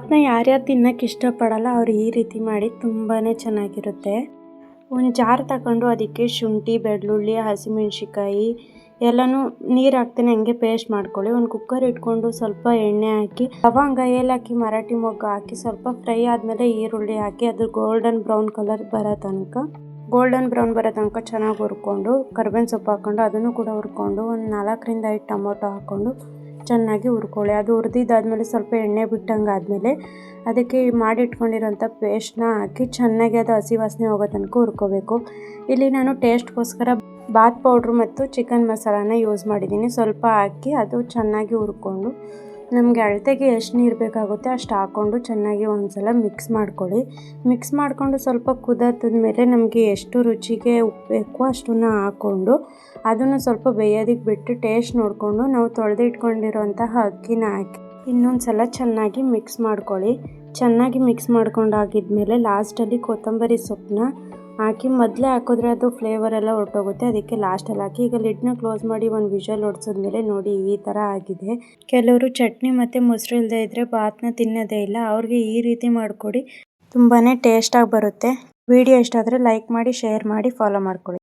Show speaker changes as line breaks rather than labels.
ಅದನ್ನ ಯಾರ್ಯಾರು ತಿನ್ನೋಕ್ಕೆ ಇಷ್ಟಪಡಲ್ಲ ಅವ್ರು ಈ ರೀತಿ ಮಾಡಿ ತುಂಬಾ ಚೆನ್ನಾಗಿರುತ್ತೆ. ಒಂದು ಜಾರ್ ತಗೊಂಡು ಅದಕ್ಕೆ ಶುಂಠಿ, ಬೆಳ್ಳುಳ್ಳಿ, ಹಸಿಮೆಣ್ಸಿಕಾಯಿ ಎಲ್ಲನೂ ನೀರು ಹಾಕ್ತಾನೆ ಹಂಗೆ ಪೇಸ್ಟ್ ಮಾಡ್ಕೊಳ್ಳಿ. ಒಂದು ಕುಕ್ಕರ್ ಇಟ್ಕೊಂಡು ಸ್ವಲ್ಪ ಎಣ್ಣೆ ಹಾಕಿ ಲವಂಗ, ಏಲಕ್ಕಿ, ಮರಾಠಿ ಮೊಗ್ಗು ಹಾಕಿ ಸ್ವಲ್ಪ ಫ್ರೈ ಆದಮೇಲೆ ಈರುಳ್ಳಿ ಹಾಕಿ ಅದು ಗೋಲ್ಡನ್ ಬ್ರೌನ್ ಬರೋ ತನಕ ಚೆನ್ನಾಗಿ ಹುರ್ಕೊಂಡು ಕರ್ಬೇವಿನ ಸೊಪ್ಪು ಹಾಕ್ಕೊಂಡು ಅದನ್ನು ಕೂಡ ಹುರ್ಕೊಂಡು ಒಂದು 4ರಿಂದ 5 ಟೊಮೊಟೊ ಹಾಕ್ಕೊಂಡು ಚೆನ್ನಾಗಿ ಹುರ್ಕೊಳ್ಳಿ. ಅದು ಹುರಿದಿದ್ದಾದಮೇಲೆ ಸ್ವಲ್ಪ ಎಣ್ಣೆ ಬಿಟ್ಟಂಗೆ ಆದಮೇಲೆ ಅದಕ್ಕೆ ಮಾಡಿಟ್ಕೊಂಡಿರೋಂಥ ಪೇಸ್ಟ್ನ ಹಾಕಿ ಚೆನ್ನಾಗಿ ಅದು ಹಸಿ ವಾಸನೆ ಹೋಗೋ ತನಕ ಹುರ್ಕೋಬೇಕು. ಇಲ್ಲಿ ನಾನು ಟೇಸ್ಟ್ಗೋಸ್ಕರ ಬಾತ್ ಪೌಡ್ರು ಮತ್ತು ಚಿಕನ್ ಮಸಾಲಾನ ಯೂಸ್ ಮಾಡಿದ್ದೀನಿ. ಸ್ವಲ್ಪ ಹಾಕಿ ಅದು ಚೆನ್ನಾಗಿ ಹುರ್ಕೊಂಡು ನಮಗೆ ಅಳತೆಗೆ ಎಷ್ಟು ನೀರು ಬೇಕಾಗುತ್ತೆ ಅಷ್ಟು ಹಾಕ್ಕೊಂಡು ಚೆನ್ನಾಗಿ ಒಂದ್ಸಲ ಮಿಕ್ಸ್ ಮಾಡ್ಕೊಳ್ಳಿ. ಮಿಕ್ಸ್ ಮಾಡಿಕೊಂಡು ಸ್ವಲ್ಪ ಕುದಿದ್ಮೇಲೆ ನಮಗೆ ಎಷ್ಟು ರುಚಿಗೆ ಉಪ್ಪು ಬೇಕು ಅಷ್ಟನ್ನು ಹಾಕ್ಕೊಂಡು ಅದನ್ನು ಸ್ವಲ್ಪ ಬೇಯೋದಕ್ಕೆ ಬಿಟ್ಟು ಟೇಸ್ಟ್ ನೋಡಿಕೊಂಡು ನಾವು ತೊಳೆದಿಟ್ಕೊಂಡಿರೋಂತಹ ಅಕ್ಕಿನ ಹಾಕಿ ಇನ್ನೊಂದು ಸಲ ಚೆನ್ನಾಗಿ ಮಿಕ್ಸ್ ಮಾಡ್ಕೊಳ್ಳಿ. ಚೆನ್ನಾಗಿ ಮಿಕ್ಸ್ ಮಾಡ್ಕೊಂಡಾಗಿದ್ಮೇಲೆ ಲಾಸ್ಟಲ್ಲಿ ಕೊತ್ತಂಬರಿ ಸೊಪ್ಪನ್ನ ಹಾಕಿ ಮೊದಲೇ ಹಾಕಿದ್ರೆ ಅದು ಫ್ಲೇವರ್ ಎಲ್ಲ ಹೊರಟೋಗುತ್ತೆ. ಅದಕ್ಕೆ ಲಾಸ್ಟಲ್ಲಿ ಹಾಕಿ ಈಗ ಲಿಡ್ನ ಕ್ಲೋಸ್ ಮಾಡಿ ಒಂದು ವಿಷಲ್ ಹೊಡ್ಸಿದ್ಮೇಲೆ ನೋಡಿ ಈ ಥರ ಆಗಿದೆ. ಕೆಲವರು ಚಟ್ನಿ ಮತ್ತು ಮೊಸರು ಇಲ್ಲದೆ ಇದ್ದರೆ ಬಾತನ್ನ ತಿನ್ನೋದೇ ಇಲ್ಲ, ಅವ್ರಿಗೆ ಈ ರೀತಿ ಮಾಡಿಕೊಡಿ, ತುಂಬಾ ಟೇಸ್ಟಾಗಿ ಬರುತ್ತೆ. ವಿಡಿಯೋ ಇಷ್ಟ ಆದರೆ ಲೈಕ್ ಮಾಡಿ, ಶೇರ್ ಮಾಡಿ, ಫಾಲೋ ಮಾಡ್ಕೊಳ್ಳಿ.